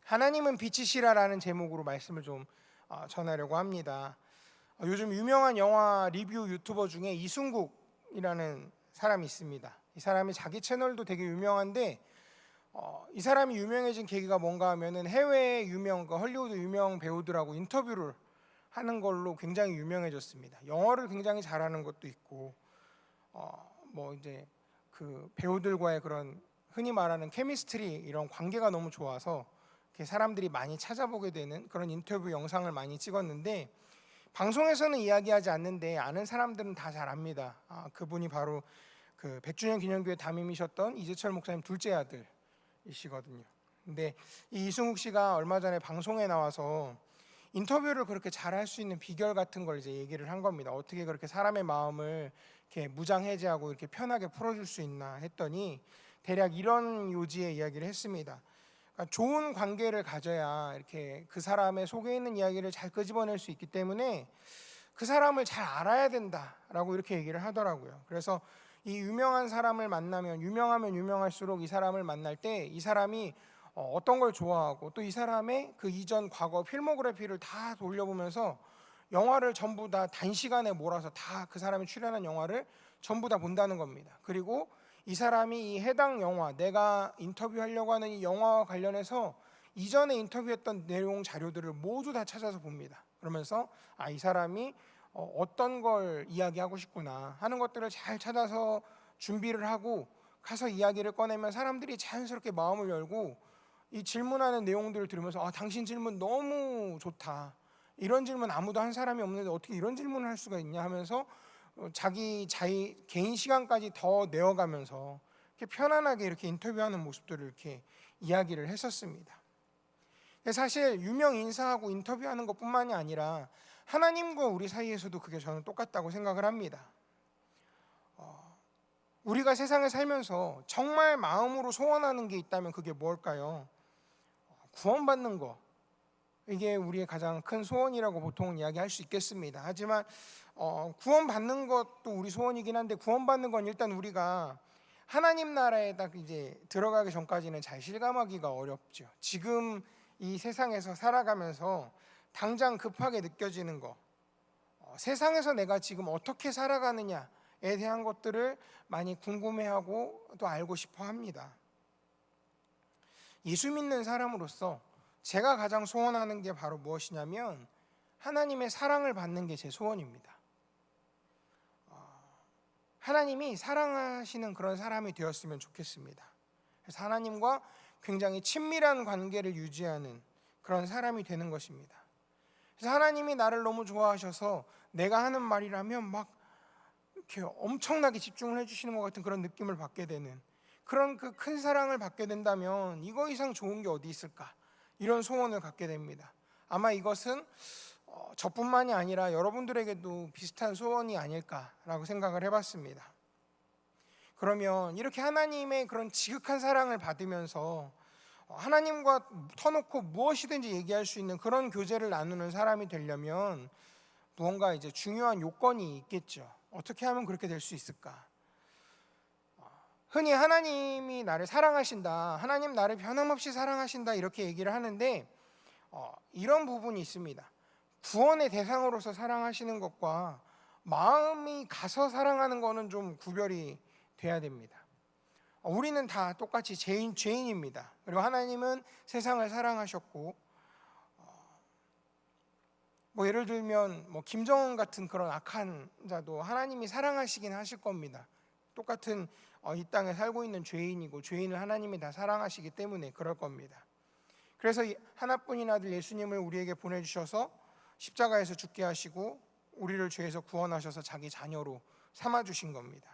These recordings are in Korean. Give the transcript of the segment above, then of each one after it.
하나님은 빛이시라라는 제목으로 말씀을 좀 전하려고 합니다. 요즘 유명한 영화 리뷰 유튜버 중에 이순국이라는 사람이 있습니다. 이 사람이 자기 채널도 되게 유명한데 이 사람이 유명해진 계기가 뭔가 하면은 해외 유명 헐리우드 유명 배우들하고 인터뷰를 하는 걸로 굉장히 유명해졌습니다. 영어를 굉장히 잘하는 것도 있고 뭐 이제 그 배우들과의 그런 흔히 말하는 케미스트리 이런 관계가 너무 좋아서 이렇게 사람들이 많이 찾아보게 되는 그런 인터뷰 영상을 많이 찍었는데, 방송에서는 이야기하지 않는데 아는 사람들은 다 잘 압니다. 그분이 바로 그 100주년 기념교회 담임이셨던 이재철 목사님 둘째 아들이시거든요. 근데 이 이승욱 씨가 얼마 전에 방송에 나와서 인터뷰를 그렇게 잘할 수 있는 비결 같은 걸 이제 얘기를 한 겁니다. 어떻게 그렇게 사람의 마음을 이렇게 무장해제하고 이렇게 편하게 풀어줄 수 있나 했더니 대략 이런 요지의 이야기를 했습니다. 그러니까 좋은 관계를 가져야 이렇게 그 사람의 속에 있는 이야기를 잘 끄집어낼 수 있기 때문에 그 사람을 잘 알아야 된다라고 이렇게 얘기를 하더라고요. 그래서 이 유명한 사람을 만나면 유명하면 유명할수록 이 사람을 만날 때 이 사람이 어떤 걸 좋아하고 또 이 사람의 그 이전 과거 필모그래피를 다 돌려보면서 영화를 전부 다 단시간에 몰아서 다 그 사람이 출연한 영화를 전부 다 본다는 겁니다. 그리고 이 사람이 이 해당 영화, 내가 인터뷰하려고 하는 이 영화와 관련해서 이전에 인터뷰했던 내용 자료들을 모두 다 찾아서 봅니다. 그러면서 이 사람이 어떤 걸 이야기하고 싶구나 하는 것들을 잘 찾아서 준비를 하고 가서 이야기를 꺼내면 사람들이 자연스럽게 마음을 열고 이 질문하는 내용들을 들으면서 당신 질문 너무 좋다, 이런 질문 아무도 한 사람이 없는데 어떻게 이런 질문을 할 수가 있냐 하면서 자기 개인 시간까지 더 내어가면서 이렇게 편안하게 이렇게 인터뷰하는 모습들을 이렇게 이야기를 했었습니다. 사실 유명 인사하고 인터뷰하는 것뿐만이 아니라 하나님과 우리 사이에서도 그게 저는 똑같다고 생각을 합니다. 우리가 세상에 살면서 정말 마음으로 소원하는 게 있다면 그게 뭘까요? 구원받는 거, 이게 우리의 가장 큰 소원이라고 보통 이야기할 수 있겠습니다. 하지만 구원받는 것도 우리 소원이긴 한데, 구원받는 건 일단 우리가 하나님 나라에 딱 이제 들어가기 전까지는 잘 실감하기가 어렵죠. 지금 이 세상에서 살아가면서 당장 급하게 느껴지는 거, 세상에서 내가 지금 어떻게 살아가느냐에 대한 것들을 많이 궁금해하고 또 알고 싶어 합니다. 예수 믿는 사람으로서 제가 가장 소원하는 게 바로 무엇이냐면 하나님의 사랑을 받는 게 제 소원입니다. 하나님이 사랑하시는 그런 사람이 되었으면 좋겠습니다. 그래서 하나님과 굉장히 친밀한 관계를 유지하는 그런 사람이 되는 것입니다. 그래서 하나님이 나를 너무 좋아하셔서 내가 하는 말이라면 막 이렇게 엄청나게 집중을 해주시는 것 같은 그런 느낌을 받게 되는, 그런 그 큰 사랑을 받게 된다면 이거 이상 좋은 게 어디 있을까, 이런 소원을 갖게 됩니다. 아마 이것은 저뿐만이 아니라 여러분들에게도 비슷한 소원이 아닐까라고 생각을 해봤습니다. 그러면 이렇게 하나님의 그런 지극한 사랑을 받으면서 하나님과 터놓고 무엇이든지 얘기할 수 있는 그런 교제를 나누는 사람이 되려면 무언가 이제 중요한 요건이 있겠죠. 어떻게 하면 그렇게 될 수 있을까? 흔히 하나님이 나를 사랑하신다, 하나님 나를 변함없이 사랑하신다, 이렇게 얘기를 하는데 이런 부분이 있습니다. 구원의 대상으로서 사랑하시는 것과 마음이 가서 사랑하는 것은 좀 구별이 돼야 됩니다. 우리는 다 똑같이 죄인입니다. 그리고 하나님은 세상을 사랑하셨고, 뭐 예를 들면 김정은 같은 그런 악한 자도 하나님이 사랑하시긴 하실 겁니다. 똑같은 이 땅에 살고 있는 죄인이고 죄인을 하나님이 다 사랑하시기 때문에 그럴 겁니다. 그래서 이 하나뿐인 아들 예수님을 우리에게 보내주셔서 십자가에서 죽게 하시고 우리를 죄에서 구원하셔서 자기 자녀로 삼아주신 겁니다.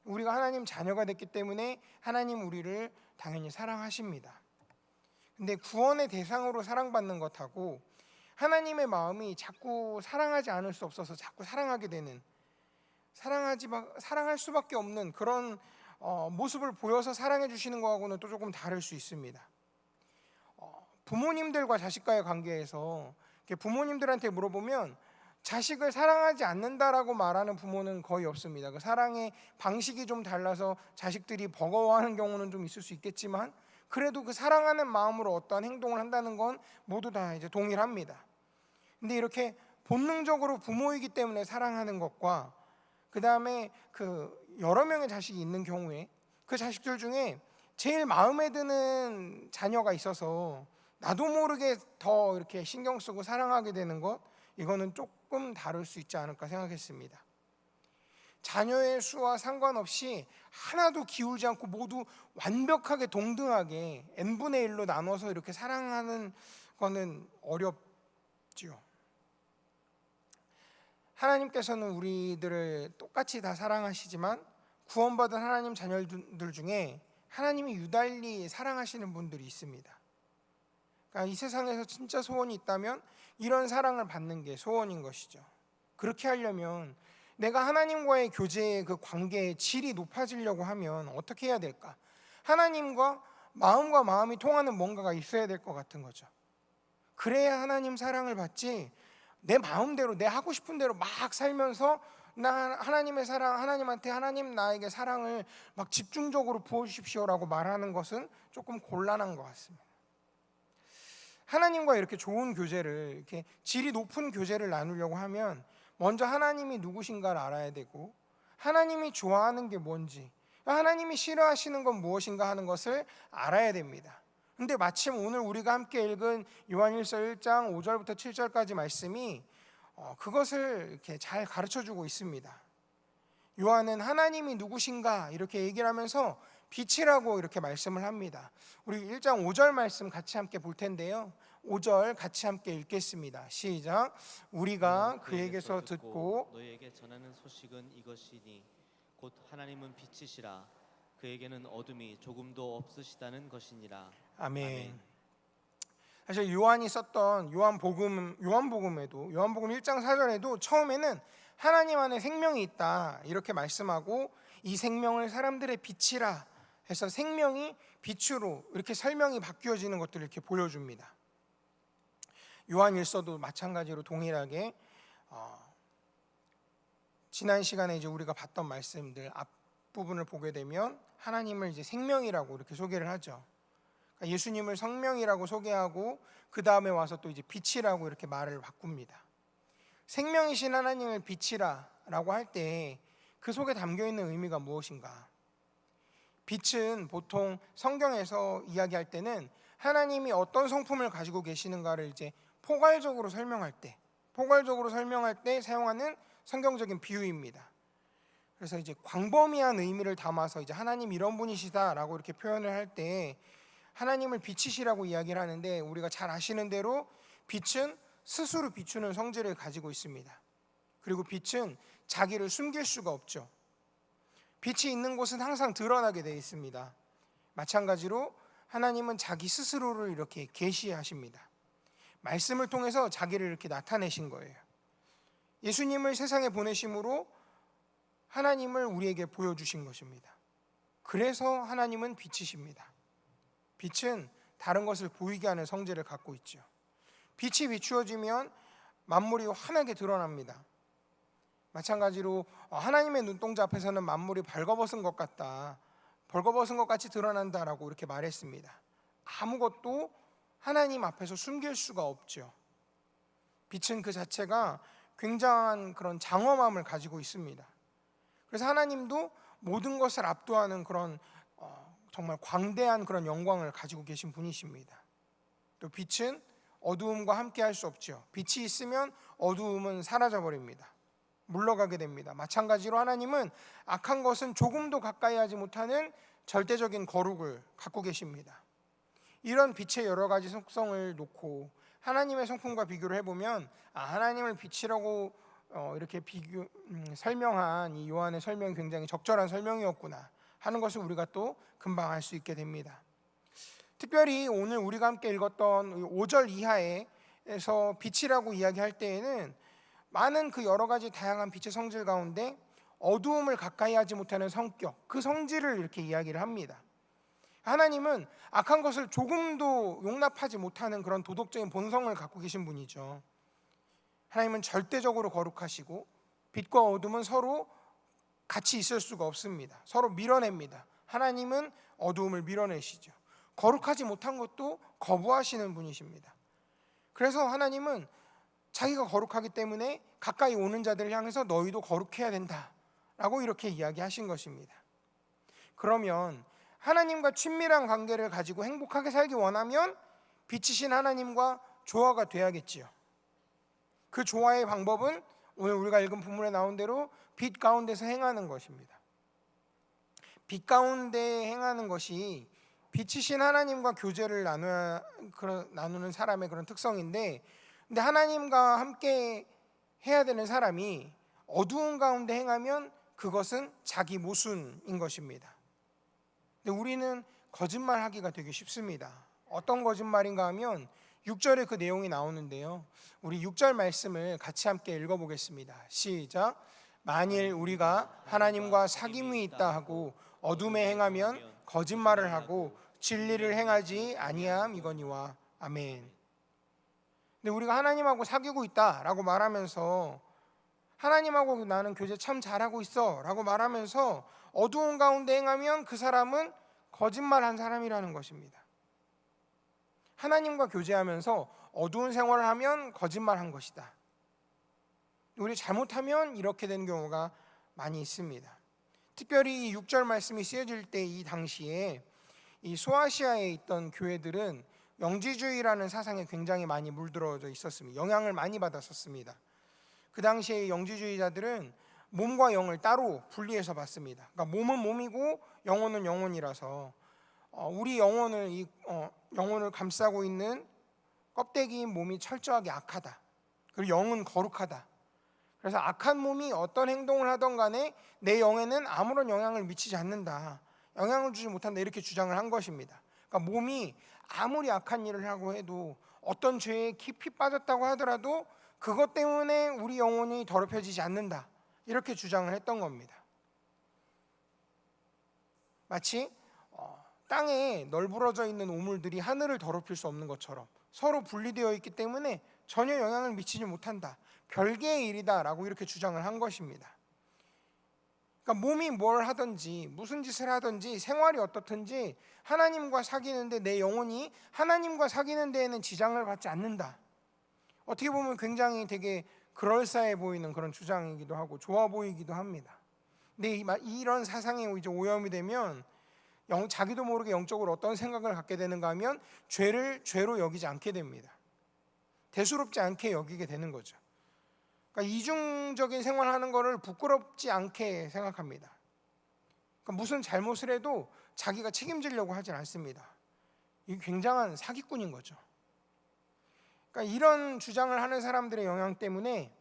우리가 하나님 자녀가 됐기 때문에 하나님 우리를 당연히 사랑하십니다. 근데 구원의 대상으로 사랑받는 것하고 하나님의 마음이 자꾸 사랑하지 않을 수 없어서 자꾸 사랑하게 되는, 사랑할 수밖에 없는 그런 모습을 보여서 사랑해 주시는 것하고는 또 조금 다를 수 있습니다. 부모님들과 자식과의 관계에서 부모님들한테 물어보면 자식을 사랑하지 않는다라고 말하는 부모는 거의 없습니다. 그 사랑의 방식이 좀 달라서 자식들이 버거워하는 경우는 좀 있을 수 있겠지만 그래도 그 사랑하는 마음으로 어떠한 행동을 한다는 건 모두 다 이제 동일합니다. 근데 이렇게 본능적으로 부모이기 때문에 사랑하는 것과 그 다음에 그 여러 명의 자식이 있는 경우에 그 자식들 중에 제일 마음에 드는 자녀가 있어서 나도 모르게 더 이렇게 신경 쓰고 사랑하게 되는 것, 이거는 조금 다를 수 있지 않을까 생각했습니다. 자녀의 수와 상관없이 하나도 기울지 않고 모두 완벽하게 동등하게 n분의 1로 나눠서 이렇게 사랑하는 거는 어렵지요. 하나님께서는 우리들을 똑같이 다 사랑하시지만 구원받은 하나님 자녀들 중에 하나님이 유달리 사랑하시는 분들이 있습니다. 그러니까 이 세상에서 진짜 소원이 있다면 이런 사랑을 받는 게 소원인 것이죠. 그렇게 하려면 내가 하나님과의 교제의 그 관계의 질이 높아지려고 하면 어떻게 해야 될까? 하나님과 마음이 통하는 뭔가가 있어야 될 것 같은 거죠. 그래야 하나님 사랑을 받지, 내 마음대로 내 하고 싶은 대로 막 살면서 나 하나님의 사랑, 하나님한테 하나님 나에게 사랑을 막 집중적으로 부어주십시오라고 말하는 것은 조금 곤란한 것 같습니다. 하나님과 이렇게 좋은 교제를, 이렇게 질이 높은 교제를 나누려고 하면 먼저 하나님이 누구신가를 알아야 되고, 하나님이 좋아하는 게 뭔지, 하나님이 싫어하시는 건 무엇인가 하는 것을 알아야 됩니다. 근데 마침 오늘 우리가 함께 읽은 요한일서 1장 5절부터 7절까지 말씀이 그것을 이렇게 잘 가르쳐주고 있습니다. 요한은 하나님이 누구신가 이렇게 얘기를 하면서 빛이라고 이렇게 말씀을 합니다. 우리 1장 5절 말씀 같이 함께 볼 텐데요, 5절 같이 함께 읽겠습니다. 시작. 우리가 그에게서 듣고 너희에게 전하는 소식은 이것이니 곧 하나님은 빛이시라 그에게는 어둠이 조금도 없으시다는 것이니라. 아멘. 사실 요한이 썼던 요한복음에도 요한복음 1장 4절에도 처음에는 하나님 안에 생명이 있다 이렇게 말씀하고, 이 생명을 사람들의 빛이라 해서 생명이 빛으로 이렇게 설명이 바뀌어지는 것들을 이렇게 보여줍니다. 요한일서도 마찬가지로 동일하게 지난 시간에 이제 우리가 봤던 말씀들 앞부분을 보게 되면 하나님을 이제 생명이라고 이렇게 소개를 하죠. 그러니까 예수님을 성령이라고 소개하고 그 다음에 와서 또 이제 빛이라고 이렇게 말을 바꿉니다. 생명이신 하나님을 빛이라고 할 때 그 속에 담겨 있는 의미가 무엇인가? 빛은 보통 성경에서 이야기할 때는 하나님이 어떤 성품을 가지고 계시는가를 이제 포괄적으로 설명할 때 사용하는 성경적인 비유입니다. 그래서 이제 광범위한 의미를 담아서 이제 하나님 이런 분이시다라고 이렇게 표현을 할 때 하나님을 빛이시라고 이야기를 하는데, 우리가 잘 아시는 대로 빛은 스스로 비추는 성질을 가지고 있습니다. 그리고 빛은 자기를 숨길 수가 없죠. 빛이 있는 곳은 항상 드러나게 되어 있습니다. 마찬가지로 하나님은 자기 스스로를 이렇게 계시하십니다. 말씀을 통해서 자기를 이렇게 나타내신 거예요. 예수님을 세상에 보내심으로 하나님을 우리에게 보여주신 것입니다. 그래서 하나님은 빛이십니다. 빛은 다른 것을 보이게 하는 성질을 갖고 있죠. 빛이 비추어지면 만물이 환하게 드러납니다. 마찬가지로 하나님의 눈동자 앞에서는 만물이 벌거벗은 것 같다, 벌거벗은 것 같이 드러난다라고 이렇게 말했습니다. 아무것도 하나님 앞에서 숨길 수가 없죠. 빛은 그 자체가 굉장한 그런 장엄함을 가지고 있습니다. 그래서 하나님도 모든 것을 압도하는 그런 정말 광대한 그런 영광을 가지고 계신 분이십니다. 또 빛은 어두움과 함께 할 수 없죠. 빛이 있으면 어두움은 사라져 버립니다. 물러가게 됩니다. 마찬가지로 하나님은 악한 것은 조금도 가까이 하지 못하는 절대적인 거룩을 갖고 계십니다. 이런 빛의 여러 가지 속성을 놓고 하나님의 성품과 비교를 해보면 하나님을 빛이라고 이렇게 설명한 이 요한의 설명이 굉장히 적절한 설명이었구나 하는 것을 우리가 또 금방 알 수 있게 됩니다. 특별히 오늘 우리가 함께 읽었던 5절 이하에서 빛이라고 이야기할 때에는 많은 그 여러 가지 다양한 빛의 성질 가운데 어두움을 가까이 하지 못하는 성격, 그 성질을 이렇게 이야기를 합니다. 하나님은 악한 것을 조금도 용납하지 못하는 그런 도덕적인 본성을 갖고 계신 분이죠. 하나님은 절대적으로 거룩하시고 빛과 어둠은 서로 같이 있을 수가 없습니다. 서로 밀어냅니다. 하나님은 어두움을 밀어내시죠. 거룩하지 못한 것도 거부하시는 분이십니다. 그래서 하나님은 자기가 거룩하기 때문에 가까이 오는 자들을 향해서 너희도 거룩해야 된다라고 이렇게 이야기하신 것입니다. 그러면 하나님과 친밀한 관계를 가지고 행복하게 살기 원하면 빛이신 하나님과 조화가 돼야겠지요. 그 조화의 방법은 오늘 우리가 읽은 본문에 나온 대로 빛 가운데서 행하는 것입니다. 빛 가운데 행하는 것이 빛이신 하나님과 교제를 나누는 사람의 그런 특성인데, 근데 하나님과 함께 해야 되는 사람이 어두운 가운데 행하면 그것은 자기 모순인 것입니다. 근데 우리는 거짓말하기가 되게 쉽습니다. 어떤 거짓말인가 하면 6절에 그 내용이 나오는데요, 우리 6절 말씀을 같이 함께 읽어보겠습니다. 시작. 만일 우리가 하나님과 사귐이 있다 하고 어둠에 행하면 거짓말을 하고 진리를 행하지 아니함이거니와. 아멘. 근데 우리가 하나님하고 사귀고 있다라고 말하면서, 하나님하고 나는 교제 참 잘하고 있어 라고 말하면서 어두운 가운데 행하면 그 사람은 거짓말한 사람이라는 것입니다. 하나님과 교제하면서 어두운 생활을 하면 거짓말한 것이다. 우리 잘못하면 이렇게 되는 경우가 많이 있습니다. 특별히 이 6절 말씀이 쓰여질 때 이 당시에 이 소아시아에 있던 교회들은 영지주의라는 사상에 굉장히 많이 물들어져 있었습니다. 영향을 많이 받았었습니다. 그 당시에 영지주의자들은 몸과 영을 따로 분리해서 봤습니다. 그러니까 몸은 몸이고 영혼은 영혼이라서 우리 영혼을 감싸고 있는 껍데기인 몸이 철저하게 악하다. 그리고 영은 거룩하다. 그래서 악한 몸이 어떤 행동을 하던 간에 내 영에는 아무런 영향을 미치지 않는다, 영향을 주지 못한다, 이렇게 주장을 한 것입니다. 그러니까 몸이 아무리 악한 일을 하고 해도, 어떤 죄에 깊이 빠졌다고 하더라도 그것 때문에 우리 영혼이 더럽혀지지 않는다, 이렇게 주장을 했던 겁니다. 마치 땅에 널브러져 있는 오물들이 하늘을 더럽힐 수 없는 것처럼 서로 분리되어 있기 때문에 전혀 영향을 미치지 못한다, 별개의 일이다라고 이렇게 주장을 한 것입니다. 그러니까 몸이 뭘 하든지 무슨 짓을 하든지 생활이 어떻든지 하나님과 사귀는데 내 영혼이 하나님과 사귀는 데에는 지장을 받지 않는다. 어떻게 보면 굉장히 되게 그럴싸해 보이는 그런 주장이기도 하고 좋아 보이기도 합니다. 근데 이런 사상에 이제 오염이 되면 자기도 모르게 영적으로 어떤 생각을 갖게 되는가 하면 죄를 죄로 여기지 않게 됩니다. 대수롭지 않게 여기게 되는 거죠. 그러니까 이중적인 생활하는 것을 부끄럽지 않게 생각합니다. 그러니까 무슨 잘못을 해도 자기가 책임지려고 하진 않습니다. 이게 굉장한 사기꾼인 거죠. 그러니까 이런 주장을 하는 사람들의 영향 때문에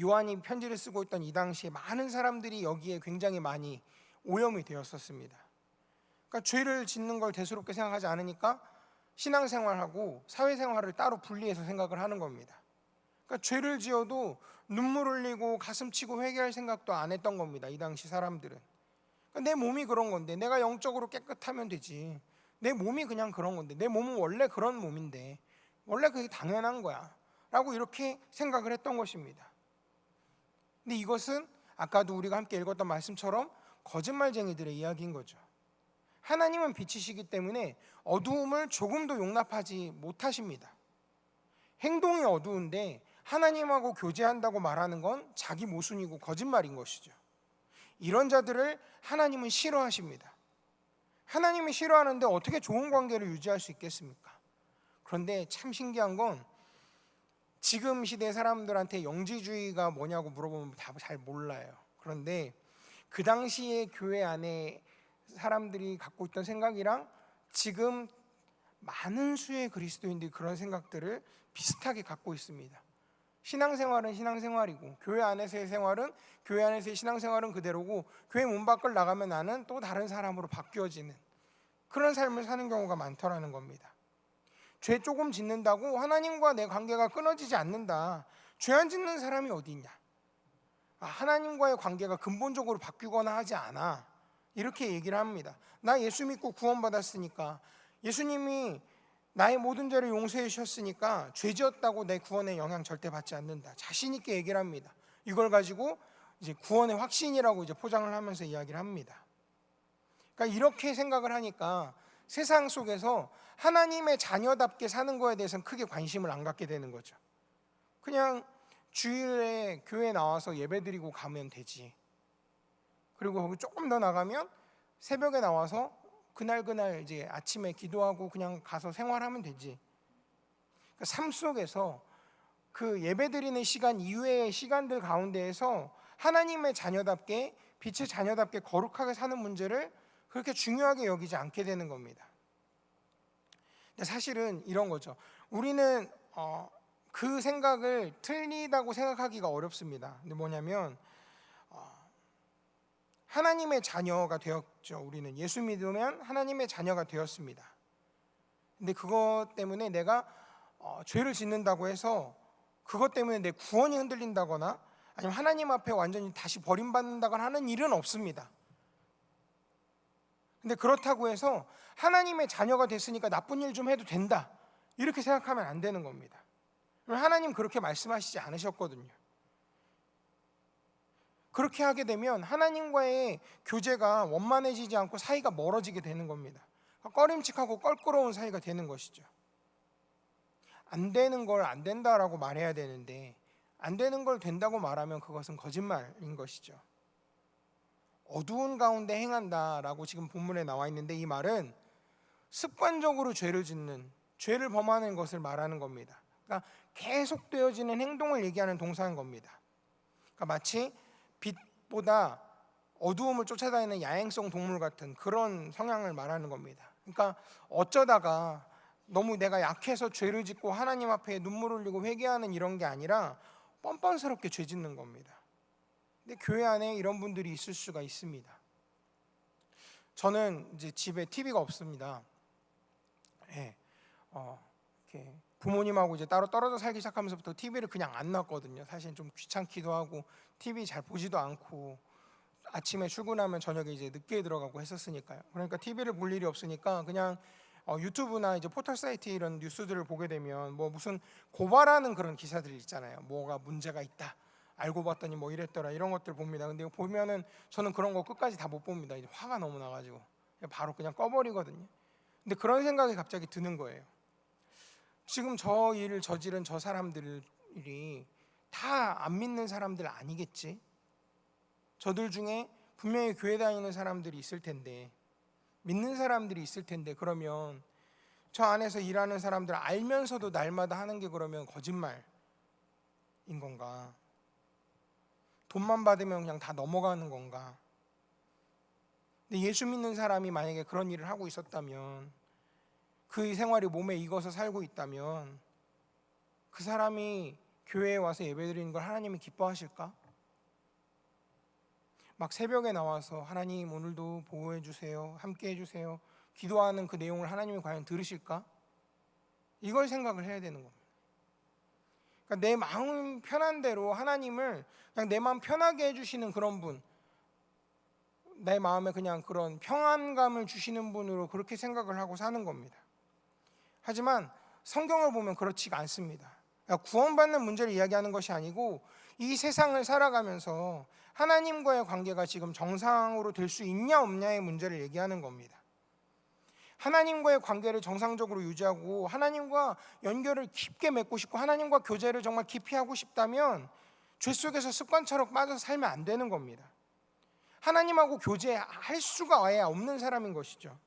요한이 편지를 쓰고 있던 이 당시에 많은 사람들이 여기에 굉장히 많이 오염이 되었었습니다. 그러니까 죄를 짓는 걸 대수롭게 생각하지 않으니까 신앙생활하고 사회생활을 따로 분리해서 생각을 하는 겁니다. 그러니까 죄를 지어도 눈물 흘리고 가슴 치고 회개할 생각도 안 했던 겁니다. 이 당시 사람들은. 그러니까 내 몸이 그런 건데 내가 영적으로 깨끗하면 되지, 내 몸이 그냥 그런 건데, 내 몸은 원래 그런 몸인데 원래 그게 당연한 거야 라고 이렇게 생각을 했던 것입니다. 근데 이것은 아까도 우리가 함께 읽었던 말씀처럼 거짓말쟁이들의 이야기인 거죠. 하나님은 빛이시기 때문에 어두움을 조금도 용납하지 못하십니다. 행동이 어두운데 하나님하고 교제한다고 말하는 건 자기 모순이고 거짓말인 것이죠. 이런 자들을 하나님은 싫어하십니다. 하나님이 싫어하는데 어떻게 좋은 관계를 유지할 수 있겠습니까? 그런데 참 신기한 건 지금 시대 사람들한테 영지주의가 뭐냐고 물어보면 다 잘 몰라요. 그런데 그 당시에 교회 안에 사람들이 갖고 있던 생각이랑 지금 많은 수의 그리스도인들이 그런 생각들을 비슷하게 갖고 있습니다. 신앙생활은 신앙생활이고 교회 안에서의 생활은 교회 안에서의 신앙생활은 그대로고 교회 문 밖을 나가면 나는 또 다른 사람으로 바뀌어지는 그런 삶을 사는 경우가 많더라는 겁니다. 죄 조금 짓는다고 하나님과 내 관계가 끊어지지 않는다. 죄 안 짓는 사람이 어디 있냐? 하나님과의 관계가 근본적으로 바뀌거나 하지 않아. 이렇게 얘기를 합니다. 나 예수 믿고 구원받았으니까, 예수님이 나의 모든 죄를 용서해 주셨으니까 죄 지었다고 내 구원에 영향 절대 받지 않는다. 자신 있게 얘기를 합니다. 이걸 가지고 이제 구원의 확신이라고 이제 포장을 하면서 이야기를 합니다. 그러니까 이렇게 생각을 하니까 세상 속에서 하나님의 자녀답게 사는 거에 대해서는 크게 관심을 안 갖게 되는 거죠. 그냥 주일에 교회 나와서 예배드리고 가면 되지. 그리고 거기 조금 더 나가면 새벽에 나와서 그날 이제 아침에 기도하고 그냥 가서 생활하면 되지. 그러니까 삶 속에서 그 예배드리는 시간 이외의 시간들 가운데에서 하나님의 자녀답게, 빛의 자녀답게 거룩하게 사는 문제를 그렇게 중요하게 여기지 않게 되는 겁니다. 근데 사실은 이런 거죠. 우리는 그 생각을 틀리다고 생각하기가 어렵습니다. 근데 뭐냐면 하나님의 자녀가 되었죠. 우리는 예수 믿으면 하나님의 자녀가 되었습니다. 근데 그것 때문에 내가 죄를 짓는다고 해서 그것 때문에 내 구원이 흔들린다거나 아니면 하나님 앞에 완전히 다시 버림받는다거나 하는 일은 없습니다. 근데 그렇다고 해서 하나님의 자녀가 됐으니까 나쁜 일 좀 해도 된다, 이렇게 생각하면 안 되는 겁니다. 하나님 그렇게 말씀하시지 않으셨거든요. 그렇게 하게 되면 하나님과의 교제가 원만해지지 않고 사이가 멀어지게 되는 겁니다. 꺼림칙하고 껄끄러운 사이가 되는 것이죠. 안 되는 걸 안 된다라고 말해야 되는데 안 되는 걸 된다고 말하면 그것은 거짓말인 것이죠. 어두운 가운데 행한다라고 지금 본문에 나와 있는데, 이 말은 습관적으로 죄를 짓는, 죄를 범하는 것을 말하는 겁니다. 그러니까 계속되어지는 행동을 얘기하는 동사인 겁니다. 그러니까 마치 빛보다 어두움을 쫓아다니는 야행성 동물 같은 그런 성향을 말하는 겁니다. 그러니까 어쩌다가 너무 내가 약해서 죄를 짓고 하나님 앞에 눈물 흘리고 회개하는 이런 게 아니라 뻔뻔스럽게 죄 짓는 겁니다. 근데 교회 안에 이런 분들이 있을 수가 있습니다. 저는 이제 집에 TV가 없습니다. 이렇게 부모님하고 이제 따로 떨어져 살기 시작하면서부터 TV를 그냥 안 놨거든요. 사실 좀 귀찮기도 하고 TV 잘 보지도 않고 아침에 출근하면 저녁에 이제 늦게 들어가고 했었으니까요. 그러니까 TV를 볼 일이 없으니까 그냥 유튜브나 이제 포털 사이트 이런 뉴스들을 보게 되면 뭐 무슨 고발하는 그런 기사들 있잖아요. 뭐가 문제가 있다, 알고 봤더니 뭐 이랬더라, 이런 것들 봅니다. 근데 보면은 저는 그런 거 끝까지 다 못 봅니다. 이제 화가 너무 나가지고 바로 그냥 꺼버리거든요. 근데 그런 생각이 갑자기 드는 거예요. 지금 저 일을 저지른 저 사람들이 다 안 믿는 사람들 아니겠지? 저들 중에 분명히 교회 다니는 사람들이 있을 텐데, 믿는 사람들이 있을 텐데, 그러면 저 안에서 일하는 사람들 알면서도 날마다 하는 게 그러면 거짓말인 건가? 돈만 받으면 그냥 다 넘어가는 건가? 근데 예수 믿는 사람이 만약에 그런 일을 하고 있었다면, 그 생활이 몸에 익어서 살고 있다면 그 사람이 교회에 와서 예배드리는 걸 하나님이 기뻐하실까? 막 새벽에 나와서 하나님 오늘도 보호해 주세요, 함께 해주세요, 기도하는 그 내용을 하나님이 과연 들으실까? 이걸 생각을 해야 되는 겁니다. 그러니까 내 마음 편한 대로 하나님을 그냥 내 마음 편하게 해주시는 그런 분, 내 마음에 그냥 그런 평안감을 주시는 분으로 그렇게 생각을 하고 사는 겁니다. 하지만 성경을 보면 그렇지가 않습니다. 그러니까 구원받는 문제를 이야기하는 것이 아니고 이 세상을 살아가면서 하나님과의 관계가 지금 정상으로 될 수 있냐 없냐의 문제를 얘기하는 겁니다. 하나님과의 관계를 정상적으로 유지하고 하나님과 연결을 깊게 맺고 싶고 하나님과 교제를 정말 깊이 하고 싶다면 죄 속에서 습관처럼 빠져서 살면 안 되는 겁니다. 하나님하고 교제할 수가 아예 없는 사람인 것이죠.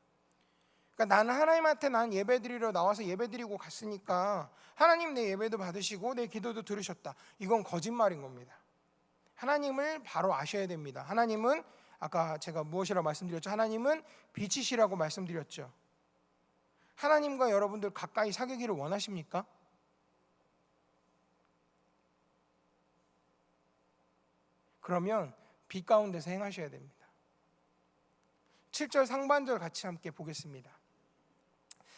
그러니까 나는 하나님한테 난 예배드리러 나와서 예배드리고 갔으니까 하나님 내 예배도 받으시고 내 기도도 들으셨다, 이건 거짓말인 겁니다. 하나님을 바로 아셔야 됩니다. 하나님은 아까 제가 무엇이라고 말씀드렸죠? 하나님은 빛이시라고 말씀드렸죠. 하나님과 여러분들 가까이 사귀기를 원하십니까? 그러면 빛 가운데서 행하셔야 됩니다. 7절 상반절 같이 함께 보겠습니다.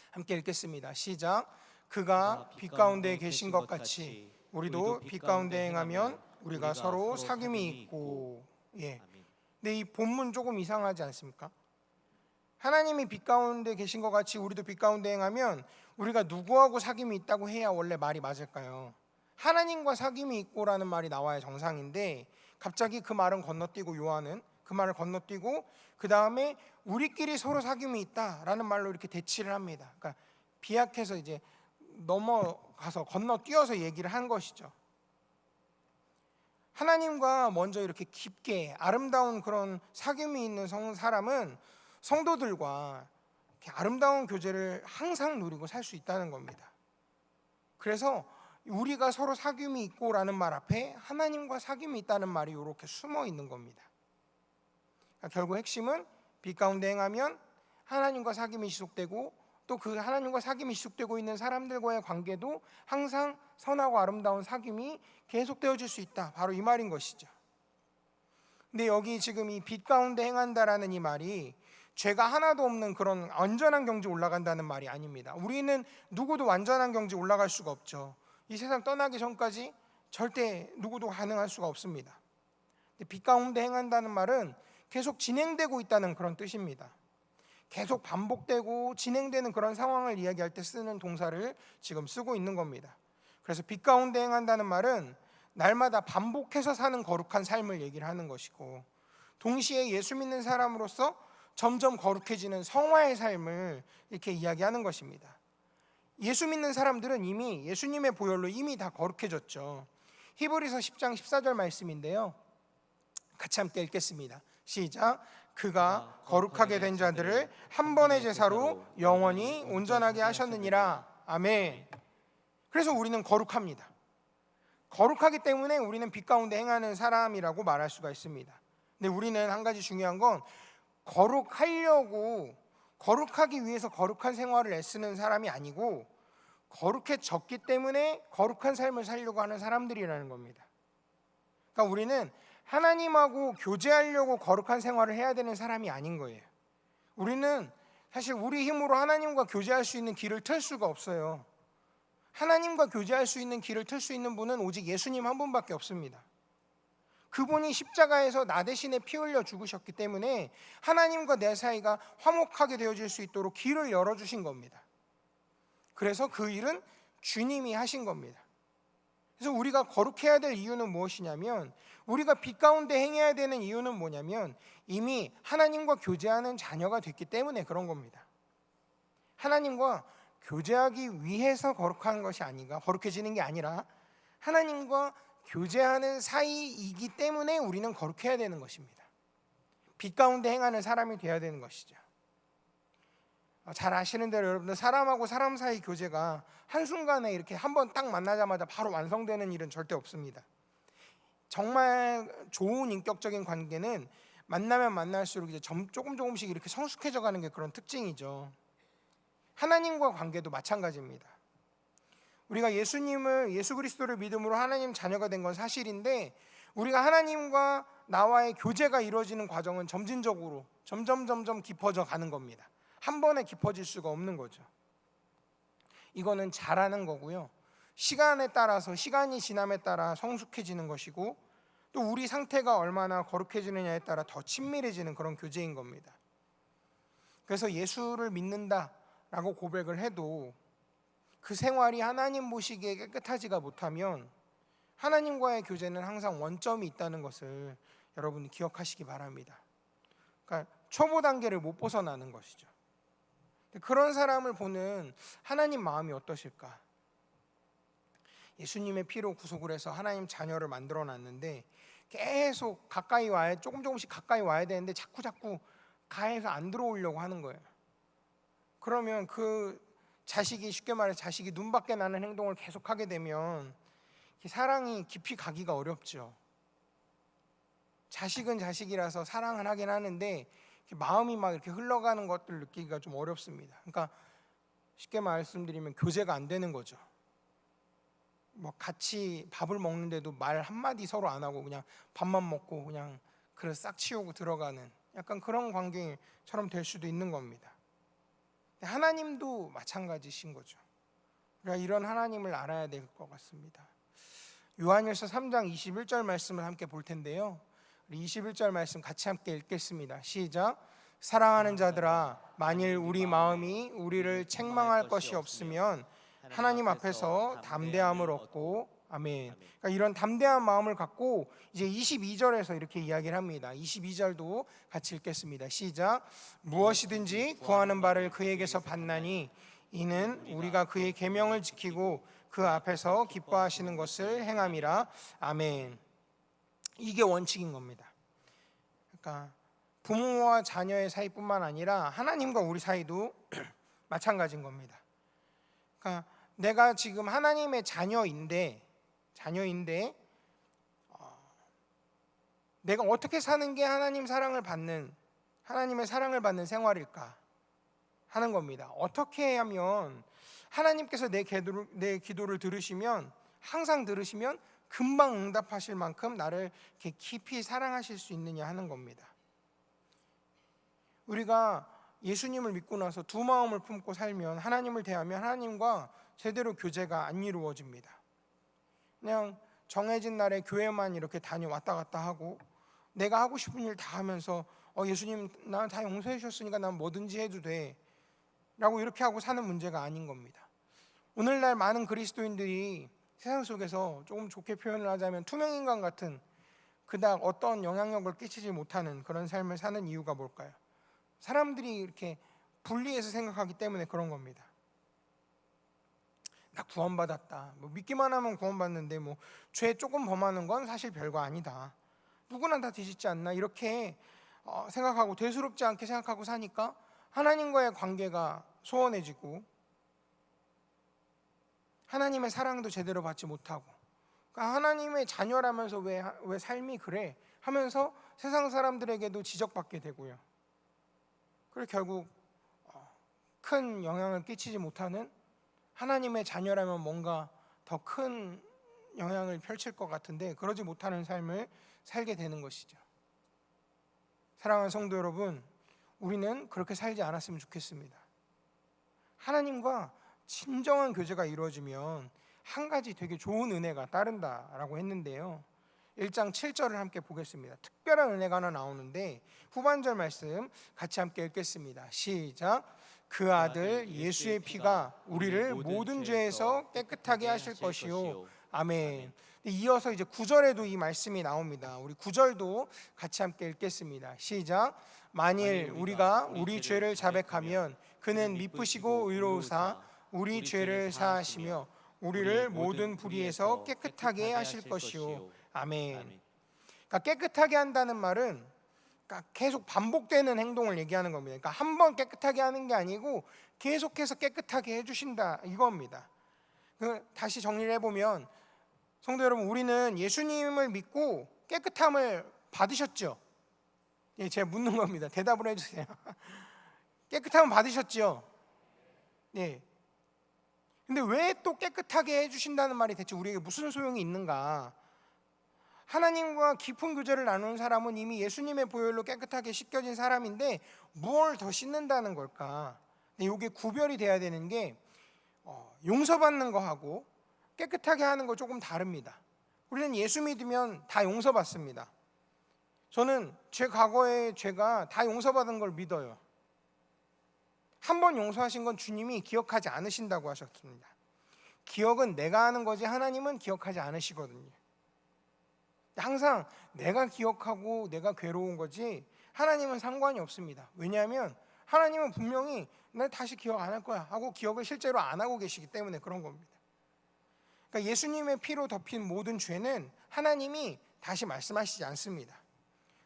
함께 읽겠습니다. 시작. 그가 빛 가운데 계신 것 같이 우리도 빛 가운데 행하면 우리가 서로 사귐이 있고. 근데 이 본문 조금 이상하지 않습니까? 하나님이 빛 가운데 계신 것 같이 우리도 빛 가운데 행하면 우리가 누구하고 사귐이 있다고 해야 원래 말이 맞을까요? 하나님과 사귐이 있고라는 말이 나와야 정상인데 갑자기 그 말은 건너뛰고 요한은 그 말을 건너뛰고 그 다음에 우리끼리 서로 사귐이 있다라는 말로 이렇게 대치를 합니다. 그러니까 비약해서 이제 넘어가서 건너뛰어서 얘기를 한 것이죠. 하나님과 먼저 이렇게 깊게 아름다운 그런 사귐이 있는 사람은 성도들과 이렇게 아름다운 교제를 항상 누리고 살 수 있다는 겁니다. 그래서 우리가 서로 사귐이 있고라는 말 앞에 하나님과 사귐이 있다는 말이 이렇게 숨어 있는 겁니다. 그러니까 결국 핵심은 빛 가운데 행하면 하나님과 사귐이 지속되고 또 그 하나님과 사귐이 지속되고 있는 사람들과의 관계도 항상 선하고 아름다운 사귐이 계속되어질 수 있다. 바로 이 말인 것이죠. 근데 여기 지금 이 빛 가운데 행한다라는 이 말이 죄가 하나도 없는 그런 완전한 경지에 올라간다는 말이 아닙니다. 우리는 누구도 완전한 경지에 올라갈 수가 없죠. 이 세상 떠나기 전까지 절대 누구도 가능할 수가 없습니다. 빛 가운데 행한다는 말은 계속 진행되고 있다는 그런 뜻입니다. 계속 반복되고 진행되는 그런 상황을 이야기할 때 쓰는 동사를 지금 쓰고 있는 겁니다. 그래서 빛 가운데 행한다는 말은 날마다 반복해서 사는 거룩한 삶을 얘기를 하는 것이고, 동시에 예수 믿는 사람으로서 점점 거룩해지는 성화의 삶을 이렇게 이야기하는 것입니다. 예수 믿는 사람들은 이미 예수님의 보혈로 이미 다 거룩해졌죠. 히브리서 10장 14절 말씀인데요, 같이 함께 읽겠습니다. 시작. 그가 거룩하게 된 자들을 한 번의 제사로 영원히 온전하게 하셨느니라. 아멘. 그래서 우리는 거룩합니다. 거룩하기 때문에 우리는 빛 가운데 행하는 사람이라고 말할 수가 있습니다. 근데 우리는 한 가지 중요한 건 거룩하려고, 거룩하기 위해서 거룩한 생활을 애쓰는 사람이 아니고 거룩해졌기 때문에 거룩한 삶을 살려고 하는 사람들이라는 겁니다. 그러니까 우리는 하나님하고 교제하려고 거룩한 생활을 해야 되는 사람이 아닌 거예요. 우리는 사실 우리 힘으로 하나님과 교제할 수 있는 길을 틀 수가 없어요. 하나님과 교제할 수 있는 길을 틀 수 있는 분은 오직 예수님 한 분밖에 없습니다. 그분이 십자가에서 나 대신에 피 흘려 죽으셨기 때문에 하나님과 내 사이가 화목하게 되어질 수 있도록 길을 열어주신 겁니다. 그래서 그 일은 주님이 하신 겁니다. 그래서 우리가 거룩해야 될 이유는 무엇이냐면, 우리가 빛 가운데 행해야 되는 이유는 뭐냐면, 이미 하나님과 교제하는 자녀가 됐기 때문에 그런 겁니다. 하나님과 교제하기 위해서 거룩한 것이 아니라, 거룩해지는 게 아니라 하나님과 교제하는 사이이기 때문에 우리는 거룩해야 되는 것입니다. 빛 가운데 행하는 사람이 되어야 되는 것이죠. 잘 아시는 대로 여러분들, 사람하고 사람 사이 교제가 한순간에 이렇게 한번 딱 만나자마자 바로 완성되는 일은 절대 없습니다. 정말 좋은 인격적인 관계는 만나면 만날수록 이제 조금씩 이렇게 성숙해져 가는 게 그런 특징이죠. 하나님과 관계도 마찬가지입니다. 우리가 예수 그리스도를 믿음으로 하나님 자녀가 된 건 사실인데, 우리가 하나님과 나와의 교제가 이루어지는 과정은 점진적으로 점점 깊어져 가는 겁니다. 한 번에 깊어질 수가 없는 거죠. 이거는 잘하는 거고요. 시간에 따라서, 시간이 지남에 따라 성숙해지는 것이고, 또 우리 상태가 얼마나 거룩해지느냐에 따라 더 친밀해지는 그런 교제인 겁니다. 그래서 예수를 믿는다라고 고백을 해도 그 생활이 하나님 보시기에 깨끗하지가 못하면 하나님과의 교제는 항상 원점이 있다는 것을 여러분이 기억하시기 바랍니다. 그러니까 초보 단계를 못 벗어나는 것이죠. 그런 사람을 보는 하나님 마음이 어떠실까? 예수님의 피로 구속을 해서 하나님 자녀를 만들어 놨는데 계속 가까이 와야, 조금씩 가까이 와야 되는데 자꾸 가해서 안 들어오려고 하는 거예요. 그러면 그 자식이, 쉽게 말해서 자식이 눈밖에 나는 행동을 계속하게 되면 사랑이 깊이 가기가 어렵죠. 자식은 자식이라서 사랑을 하긴 하는데 마음이 막 이렇게 흘러가는 것들을 느끼기가 좀 어렵습니다. 그러니까 쉽게 말씀드리면 교제가 안 되는 거죠. 뭐 같이 밥을 먹는데도 말 한마디 서로 안 하고 그냥 밥만 먹고 그냥 그릇 싹 치우고 들어가는 약간 그런 관계처럼 될 수도 있는 겁니다. 하나님도 마찬가지신 거죠. 우리가 이런 하나님을 알아야 될 것 같습니다. 요한일서 3장 21절 말씀을 함께 볼 텐데요, 우리 21절 말씀 같이 함께 읽겠습니다. 시작. 사랑하는 자들아, 만일 우리 마음이 우리를 책망할 것이 없으면 하나님 앞에서 담대함을 얻고 아멘. 아멘. 그러니까 이런 담대한 마음을 갖고 이제 22절에서 이렇게 이야기를 합니다. 22절도 같이 읽겠습니다. 시작. 무엇이든지 구하는 바를 그에게서 받나니 이는 우리가 그의 계명을 지키고 그 앞에서 기뻐하시는 것을 행함이라. 아멘. 이게 원칙인 겁니다. 그러니까 부모와 자녀의 사이뿐만 아니라 하나님과 우리 사이도 마찬가지인 겁니다. 그러니까 내가 지금 하나님의 자녀인데 내가 어떻게 사는 게 하나님의 사랑을 받는 생활일까 하는 겁니다. 어떻게 하면 하나님께서 내 기도를 들으시면, 항상 들으시면 금방 응답하실 만큼 나를 이렇게 깊이 사랑하실 수 있느냐 하는 겁니다. 우리가 예수님을 믿고 나서 두 마음을 품고 살면, 하나님을 대하면 하나님과 제대로 교제가 안 이루어집니다. 그냥 정해진 날에 교회만 이렇게 왔다 갔다 하고 내가 하고 싶은 일 다 하면서 예수님 나 다 용서해 주셨으니까 난 뭐든지 해도 돼 라고 이렇게 하고 사는 문제가 아닌 겁니다. 오늘날 많은 그리스도인들이 세상 속에서 조금 좋게 표현을 하자면 투명인간 같은, 그닥 어떤 영향력을 끼치지 못하는 그런 삶을 사는 이유가 뭘까요? 사람들이 이렇게 분리해서 생각하기 때문에 그런 겁니다. 나 구원받았다, 믿기만 하면 구원받는데 죄 조금 범하는 건 사실 별거 아니다, 누구나 다 뒤집지 않나, 이렇게 생각하고 대수롭지 않게 생각하고 사니까 하나님과의 관계가 소원해지고 하나님의 사랑도 제대로 받지 못하고, 그러니까 하나님의 자녀라면서 왜 삶이 그래 하면서 세상 사람들에게도 지적받게 되고요. 그리고 결국 큰 영향을 끼치지 못하는, 하나님의 자녀라면 뭔가 더 큰 영향을 펼칠 것 같은데 그러지 못하는 삶을 살게 되는 것이죠. 사랑하는 성도 여러분, 우리는 그렇게 살지 않았으면 좋겠습니다. 하나님과 진정한 교제가 이루어지면 한 가지 되게 좋은 은혜가 따른다라고 했는데요, 1장 7절을 함께 보겠습니다. 특별한 은혜가 하나 나오는데 후반절 말씀 같이 함께 읽겠습니다. 시작. 그 아들 예수의 피가 우리를 모든 죄에서 깨끗하게 하실 것이요. 아멘. 이어서 이제 9절에도 이 말씀이 나옵니다. 우리 9절도 같이 함께 읽겠습니다. 시작. 만일 우리가 우리 죄를 자백하면 그는 미쁘시고 의로우사 우리 죄를 사하시며 우리를 모든 불의에서 깨끗하게 하실 것이요. 아멘. 그러니까 깨끗하게 한다는 말은 계속 반복되는 행동을 얘기하는 겁니다. 그러니까 한 번 깨끗하게 하는 게 아니고 계속해서 깨끗하게 해주신다 이겁니다. 다시 정리를 해보면, 성도 여러분, 우리는 예수님을 믿고 깨끗함을 받으셨죠? 예, 제가 묻는 겁니다. 대답을 해주세요. 깨끗함을 받으셨죠? 예. 근데 왜 또 깨끗하게 해주신다는 말이 대체 우리에게 무슨 소용이 있는가? 하나님과 깊은 교제를 나누는 사람은 이미 예수님의 보혈로 깨끗하게 씻겨진 사람인데 뭘 더 씻는다는 걸까? 이게 구별이 돼야 되는 게 용서받는 거하고 깨끗하게 하는 거 조금 다릅니다. 우리는 예수 믿으면 다 용서받습니다. 저는 제 과거의 죄가 다 용서받은 걸 믿어요. 한 번 용서하신 건 주님이 기억하지 않으신다고 하셨습니다. 기억은 내가 하는 거지 하나님은 기억하지 않으시거든요. 항상 내가 기억하고 내가 괴로운 거지 하나님은 상관이 없습니다. 왜냐하면 하나님은 분명히 나 다시 기억 안 할 거야 하고 기억을 실제로 안 하고 계시기 때문에 그런 겁니다. 그러니까 예수님의 피로 덮인 모든 죄는 하나님이 다시 말씀하시지 않습니다.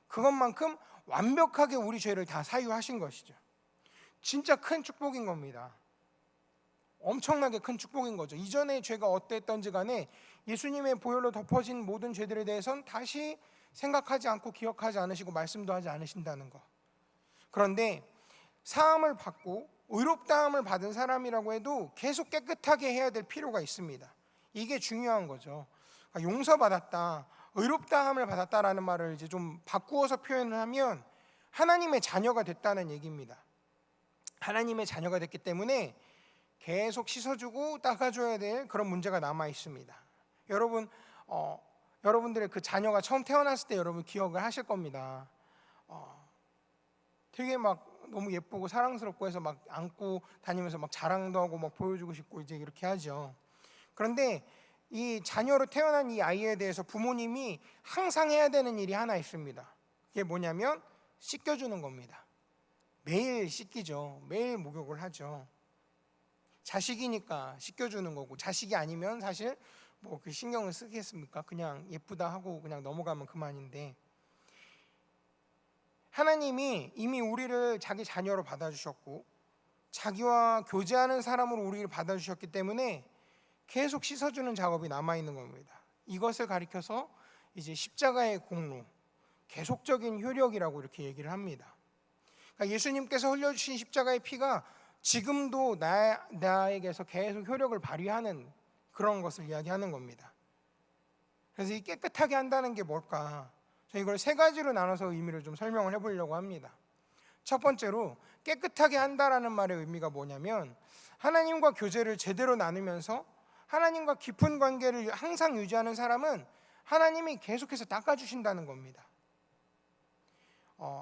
그것만큼 완벽하게 우리 죄를 다 사유하신 것이죠. 진짜 큰 축복인 겁니다. 엄청나게 큰 축복인 거죠. 이전의 죄가 어땠던지 간에 예수님의 보혈로 덮어진 모든 죄들에 대해서는 다시 생각하지 않고 기억하지 않으시고 말씀도 하지 않으신다는 거. 그런데 사함을 받고 의롭다함을 받은 사람이라고 해도 계속 깨끗하게 해야 될 필요가 있습니다. 이게 중요한 거죠. 용서받았다, 의롭다함을 받았다라는 말을 이제 좀 바꾸어서 표현을 하면 하나님의 자녀가 됐다는 얘기입니다. 하나님의 자녀가 됐기 때문에 계속 씻어주고 닦아줘야 될 그런 문제가 남아 있습니다. 여러분, 여러분들의 그 자녀가 처음 태어났을 때 여러분 기억을 하실 겁니다. 되게 막 너무 예쁘고 사랑스럽고 해서 막 안고 다니면서 막 자랑도 하고 막 보여주고 싶고 이제 이렇게 하죠. 그런데 이 자녀로 태어난 이 아이에 대해서 부모님이 항상 해야 되는 일이 하나 있습니다. 그게 뭐냐면 씻겨주는 겁니다. 매일 씻기죠. 매일 목욕을 하죠. 자식이니까 씻겨주는 거고, 자식이 아니면 사실 뭐 그 신경을 쓰겠습니까? 그냥 예쁘다 하고 그냥 넘어가면 그만인데, 하나님이 이미 우리를 자기 자녀로 받아주셨고 자기와 교제하는 사람으로 우리를 받아주셨기 때문에 계속 씻어주는 작업이 남아있는 겁니다. 이것을 가리켜서 이제 십자가의 공로, 계속적인 효력이라고 이렇게 얘기를 합니다. 그러니까 예수님께서 흘려주신 십자가의 피가 지금도 나에게서 계속 효력을 발휘하는 그런 것을 이야기하는 겁니다. 그래서 이 깨끗하게 한다는 게 뭘까? 저는 이걸 세 가지로 나눠서 의미를 좀 설명을 해보려고 합니다. 첫 번째로 깨끗하게 한다라는 말의 의미가 뭐냐면, 하나님과 교제를 제대로 나누면서 하나님과 깊은 관계를 항상 유지하는 사람은 하나님이 계속해서 닦아주신다는 겁니다.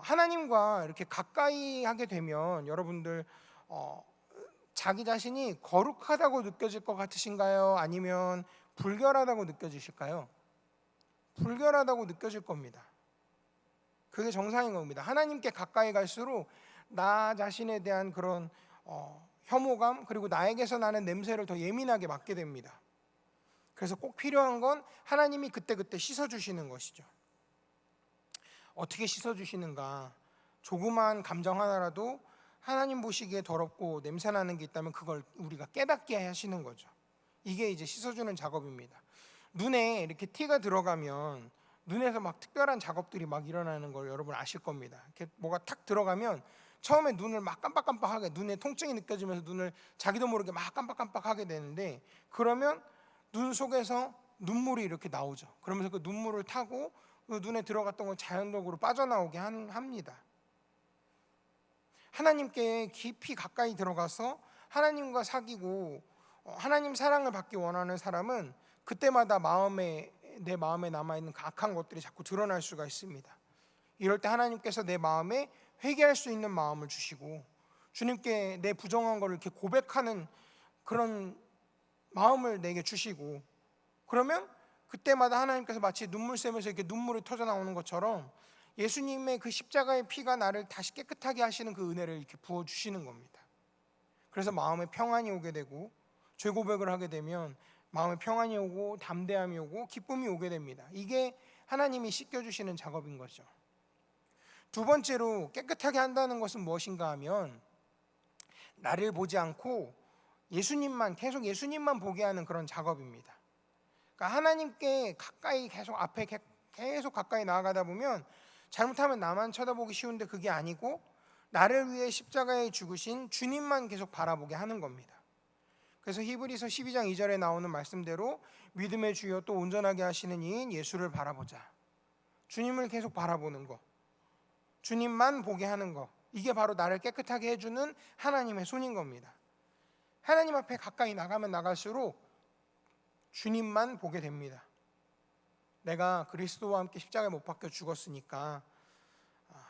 하나님과 이렇게 가까이 하게 되면 여러분들 자기 자신이 거룩하다고 느껴질 것 같으신가요? 아니면 불결하다고 느껴지실까요? 불결하다고 느껴질 겁니다. 그게 정상인 겁니다. 하나님께 가까이 갈수록 나 자신에 대한 그런 혐오감, 그리고 나에게서 나는 냄새를 더 예민하게 맡게 됩니다. 그래서 꼭 필요한 건 하나님이 그때그때 씻어주시는 것이죠. 어떻게 씻어주시는가? 조그만 감정 하나라도 하나님 보시기에 더럽고 냄새나는 게 있다면 그걸 우리가 깨닫게 하시는 거죠. 이게 이제 씻어주는 작업입니다. 눈에 이렇게 티가 들어가면 눈에서 막 특별한 작업들이 막 일어나는 걸 여러분 아실 겁니다. 이렇게 뭐가 탁 들어가면 처음에 눈을 막 깜빡깜빡하게, 눈에 통증이 느껴지면서 눈을 자기도 모르게 막 깜빡깜빡하게 되는데, 그러면 눈 속에서 눈물이 이렇게 나오죠. 그러면서 그 눈물을 타고 그 눈에 들어갔던 걸 자연적으로 빠져나오게 합니다. 하나님께 깊이 가까이 들어가서 하나님과 사귀고 하나님 사랑을 받기 원하는 사람은 그때마다 내 마음에 남아있는 그 악한 것들이 자꾸 드러날 수가 있습니다. 이럴 때 하나님께서 내 마음에 회개할 수 있는 마음을 주시고 주님께 내 부정한 것을 이렇게 고백하는 그런 마음을 내게 주시고, 그러면 그때마다 하나님께서 마치 눈물샘에서 이렇게 눈물이 터져 나오는 것처럼 예수님의 그 십자가의 피가 나를 다시 깨끗하게 하시는 그 은혜를 이렇게 부어주시는 겁니다. 그래서 마음에 평안이 오게 되고, 죄 고백을 하게 되면 마음에 평안이 오고 담대함이 오고 기쁨이 오게 됩니다. 이게 하나님이 씻겨주시는 작업인 거죠. 두 번째로 깨끗하게 한다는 것은 무엇인가 하면, 나를 보지 않고 계속 예수님만 보게 하는 그런 작업입니다. 그러니까 하나님께 가까이 계속 가까이 나아가다 보면 잘못하면 나만 쳐다보기 쉬운데 그게 아니고 나를 위해 십자가에 죽으신 주님만 계속 바라보게 하는 겁니다. 그래서 히브리서 12장 2절에 나오는 말씀대로 믿음의 주여 또 온전하게 하시는 이인 예수를 바라보자. 주님을 계속 바라보는 거, 주님만 보게 하는 거, 이게 바로 나를 깨끗하게 해주는 하나님의 손인 겁니다. 하나님 앞에 가까이 나가면 나갈수록 주님만 보게 됩니다. 내가 그리스도와 함께 십자가에 못 박혀 죽었으니까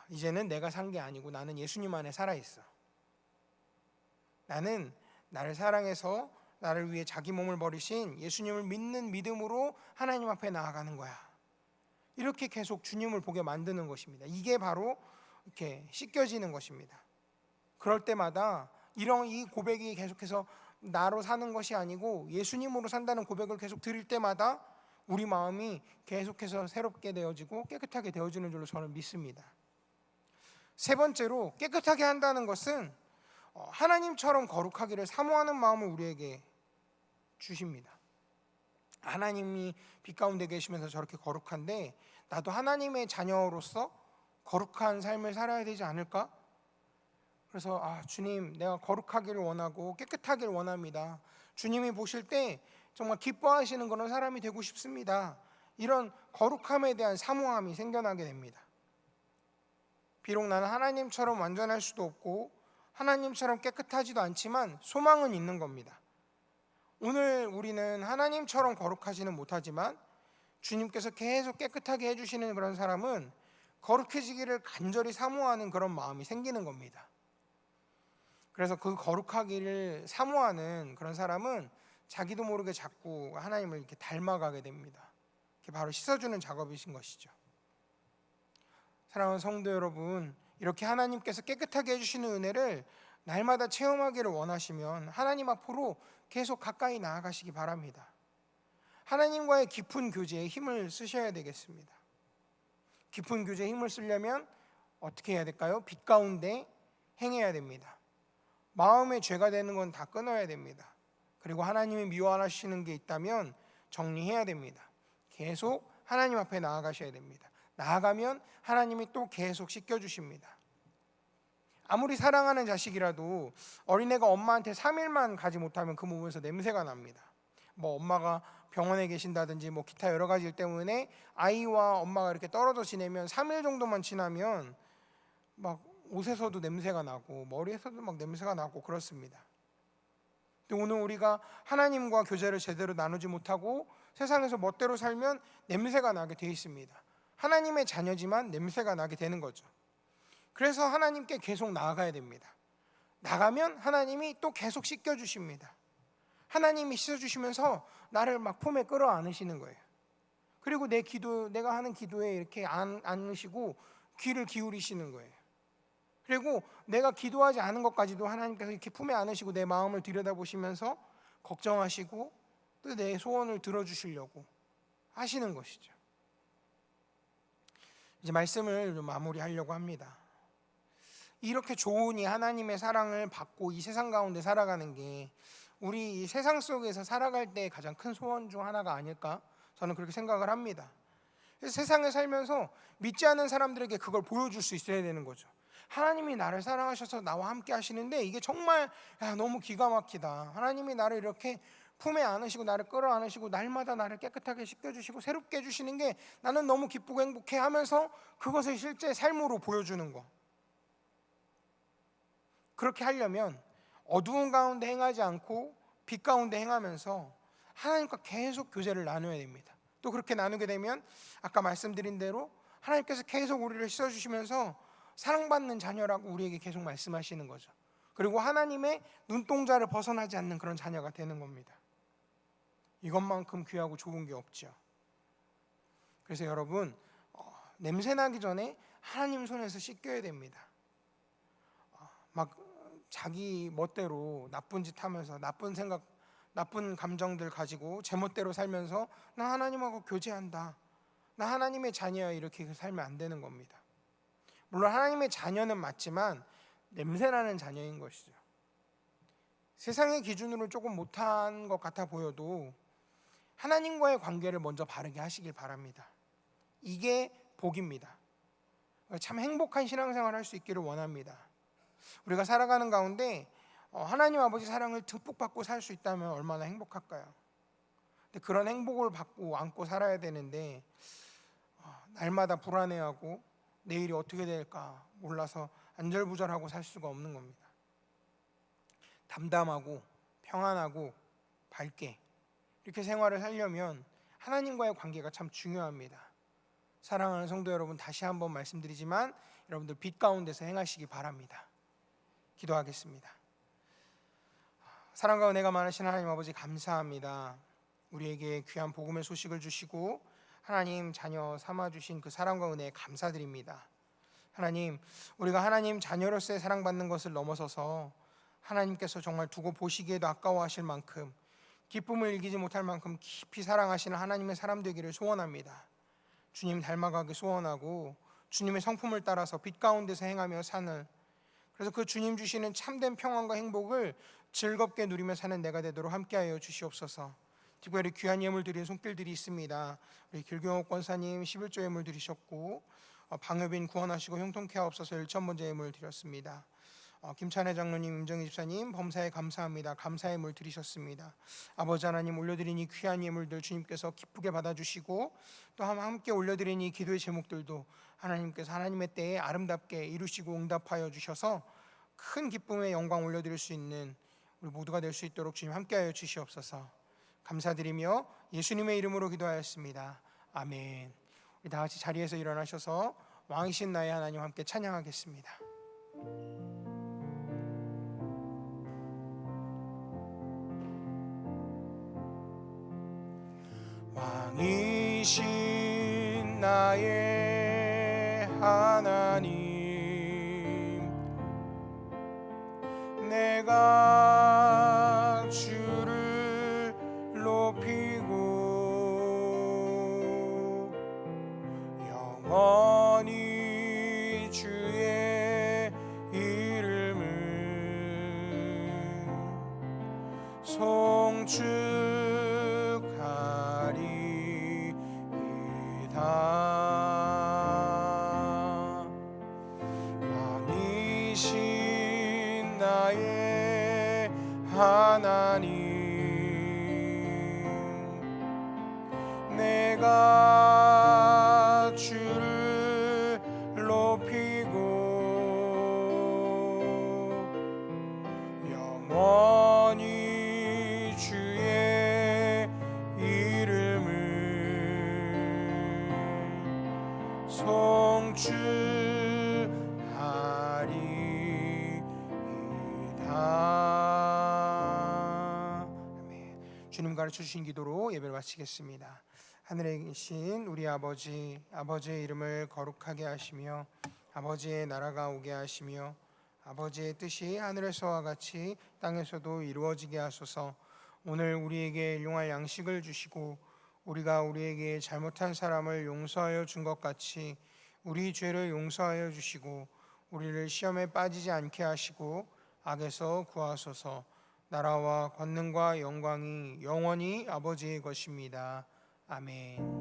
이제는 내가 산 게 아니고 나는 예수님 안에 살아있어. 나는 나를 사랑해서 나를 위해 자기 몸을 버리신 예수님을 믿는 믿음으로 하나님 앞에 나아가는 거야. 이렇게 계속 주님을 보게 만드는 것입니다. 이게 바로 이렇게 씻겨지는 것입니다. 그럴 때마다 이 고백이 계속해서 나로 사는 것이 아니고 예수님으로 산다는 고백을 계속 드릴 때마다 우리 마음이 계속해서 새롭게 되어지고 깨끗하게 되어지는 줄로 저는 믿습니다. 세 번째로 깨끗하게 한다는 것은 하나님처럼 거룩하기를 사모하는 마음을 우리에게 주십니다. 하나님이 빛 가운데 계시면서 저렇게 거룩한데 나도 하나님의 자녀로서 거룩한 삶을 살아야 되지 않을까? 그래서 주님, 내가 거룩하기를 원하고 깨끗하기를 원합니다. 주님이 보실 때 정말 기뻐하시는 그런 사람이 되고 싶습니다. 이런 거룩함에 대한 사모함이 생겨나게 됩니다. 비록 나는 하나님처럼 완전할 수도 없고 하나님처럼 깨끗하지도 않지만 소망은 있는 겁니다. 오늘 우리는 하나님처럼 거룩하지는 못하지만 주님께서 계속 깨끗하게 해주시는 그런 사람은 거룩해지기를 간절히 사모하는 그런 마음이 생기는 겁니다. 그래서 그 거룩하기를 사모하는 그런 사람은 자기도 모르게 자꾸 하나님을 이렇게 닮아가게 됩니다. 이게 바로 씻어주는 작업이신 것이죠. 사랑하는 성도 여러분, 이렇게 하나님께서 깨끗하게 해주시는 은혜를 날마다 체험하기를 원하시면 하나님 앞으로 계속 가까이 나아가시기 바랍니다. 하나님과의 깊은 교제에 힘을 쓰셔야 되겠습니다. 깊은 교제에 힘을 쓰려면 어떻게 해야 될까요? 빛 가운데 행해야 됩니다. 마음의 죄가 되는 건 다 끊어야 됩니다. 그리고 하나님이 미워하시는 게 있다면 정리해야 됩니다. 계속 하나님 앞에 나아가셔야 됩니다. 나아가면 하나님이 또 계속 씻겨주십니다. 아무리 사랑하는 자식이라도 어린애가 엄마한테 3일만 가지 못하면 그 몸에서 냄새가 납니다. 뭐 엄마가 병원에 계신다든지 뭐 기타 여러 가지 일 때문에 아이와 엄마가 이렇게 떨어져 지내면 3일 정도만 지나면 막 옷에서도 냄새가 나고 머리에서도 막 냄새가 나고 그렇습니다. 근데 오늘 우리가 하나님과 교제를 제대로 나누지 못하고 세상에서 멋대로 살면 냄새가 나게 돼 있습니다. 하나님의 자녀지만 냄새가 나게 되는 거죠. 그래서 하나님께 계속 나아가야 됩니다. 나가면 하나님이 또 계속 씻겨주십니다. 하나님이 씻어주시면서 나를 막 품에 끌어안으시는 거예요. 그리고 내가 하는 기도에 이렇게 안으시고 귀를 기울이시는 거예요. 그리고 내가 기도하지 않은 것까지도 하나님께서 이렇게 품에 안으시고 내 마음을 들여다보시면서 걱정하시고 또 내 소원을 들어주시려고 하시는 것이죠. 이제 말씀을 좀 마무리하려고 합니다. 이렇게 좋으니 하나님의 사랑을 받고 이 세상 가운데 살아가는 게 우리 이 세상 속에서 살아갈 때 가장 큰 소원 중 하나가 아닐까? 저는 그렇게 생각을 합니다. 그래서 세상에 살면서 믿지 않는 사람들에게 그걸 보여줄 수 있어야 되는 거죠. 하나님이 나를 사랑하셔서 나와 함께 하시는데 이게 정말 너무 기가 막히다. 하나님이 나를 이렇게 품에 안으시고 나를 끌어안으시고 날마다 나를 깨끗하게 씻겨주시고 새롭게 해주시는 게 나는 너무 기쁘고 행복해 하면서 그것을 실제 삶으로 보여주는 거. 그렇게 하려면 어두운 가운데 행하지 않고 빛 가운데 행하면서 하나님과 계속 교제를 나눠야 됩니다. 또 그렇게 나누게 되면 아까 말씀드린 대로 하나님께서 계속 우리를 씻어주시면서 사랑받는 자녀라고 우리에게 계속 말씀하시는 거죠. 그리고 하나님의 눈동자를 벗어나지 않는 그런 자녀가 되는 겁니다. 이것만큼 귀하고 좋은 게 없죠. 그래서 여러분 냄새나기 전에 하나님 손에서 씻겨야 됩니다. 막 자기 멋대로 나쁜 짓 하면서 나쁜 생각, 나쁜 감정들 가지고 제멋대로 살면서 나 하나님하고 교제한다, 나 하나님의 자녀야, 이렇게 살면 안 되는 겁니다. 물론 하나님의 자녀는 맞지만 냄새나는 자녀인 것이죠. 세상의 기준으로 조금 못한 것 같아 보여도 하나님과의 관계를 먼저 바르게 하시길 바랍니다. 이게 복입니다. 참 행복한 신앙생활을 할 수 있기를 원합니다. 우리가 살아가는 가운데 하나님 아버지 사랑을 듬뿍 받고 살 수 있다면 얼마나 행복할까요? 근데 그런 행복을 받고 안고 살아야 되는데 날마다 불안해하고 내일이 어떻게 될까 몰라서 안절부절하고 살 수가 없는 겁니다. 담담하고 평안하고 밝게 이렇게 생활을 하려면 하나님과의 관계가 참 중요합니다. 사랑하는 성도 여러분, 다시 한번 말씀드리지만 여러분들 빛 가운데서 행하시기 바랍니다. 기도하겠습니다. 사랑과 은혜가 많으신 하나님 아버지, 감사합니다. 우리에게 귀한 복음의 소식을 주시고 하나님 자녀 삼아주신 그 사랑과 은혜에 감사드립니다. 하나님, 우리가 하나님 자녀로서의 사랑받는 것을 넘어서서 하나님께서 정말 두고 보시기에도 아까워하실 만큼 기쁨을 이기지 못할 만큼 깊이 사랑하시는 하나님의 사람 되기를 소원합니다. 주님 닮아가기 소원하고 주님의 성품을 따라서 빛 가운데서 행하며 사는, 그래서 그 주님 주시는 참된 평안과 행복을 즐겁게 누리며 사는 내가 되도록 함께하여 주시옵소서. 특별히 귀한 예물 드린 손길들이 있습니다. 우리 길경옥 권사님 11조 예물 드리셨고 방효빈 구원하시고 형통케 하옵소서 1,000번째 예물 드렸습니다. 김찬혜 장로님, 임정희 집사님 범사에 감사합니다. 감사의 물 드리셨습니다. 아버지 하나님, 올려드린 이 귀한 예물들 주님께서 기쁘게 받아주시고 또 함께 올려드린 이 기도의 제목들도 하나님께서 하나님의 때에 아름답게 이루시고 응답하여 주셔서 큰 기쁨의 영광 올려드릴 수 있는 우리 모두가 될 수 있도록 주님 함께하여 주시옵소서. 감사드리며 예수님의 이름으로 기도하였습니다. 아멘. 우리 다 같이 자리에서 일어나셔서 왕이신 나의 하나님 함께 찬양하겠습니다. 왕이신 나의 하나님, 내가 주를 높이고 영원히 주의 이름을 송축하리이다. 왕이신 나의 하나님, 내가 주를 높이고 영원히 주의 이름을 송축하리이다. 아멘. 주님 가르쳐 주신 기도로 예배를 마치겠습니다. 하늘에 계신 우리 아버지, 아버지의 이름을 거룩하게 하시며 아버지의 나라가 오게 하시며 아버지의 뜻이 하늘에서와 같이 땅에서도 이루어지게 하소서. 오늘 우리에게 일용할 양식을 주시고 우리가 우리에게 잘못한 사람을 용서하여 준 것 같이 우리 죄를 용서하여 주시고 우리를 시험에 빠지지 않게 하시고 악에서 구하소서. 나라와 권능과 영광이 영원히 아버지의 것입니다. 아멘.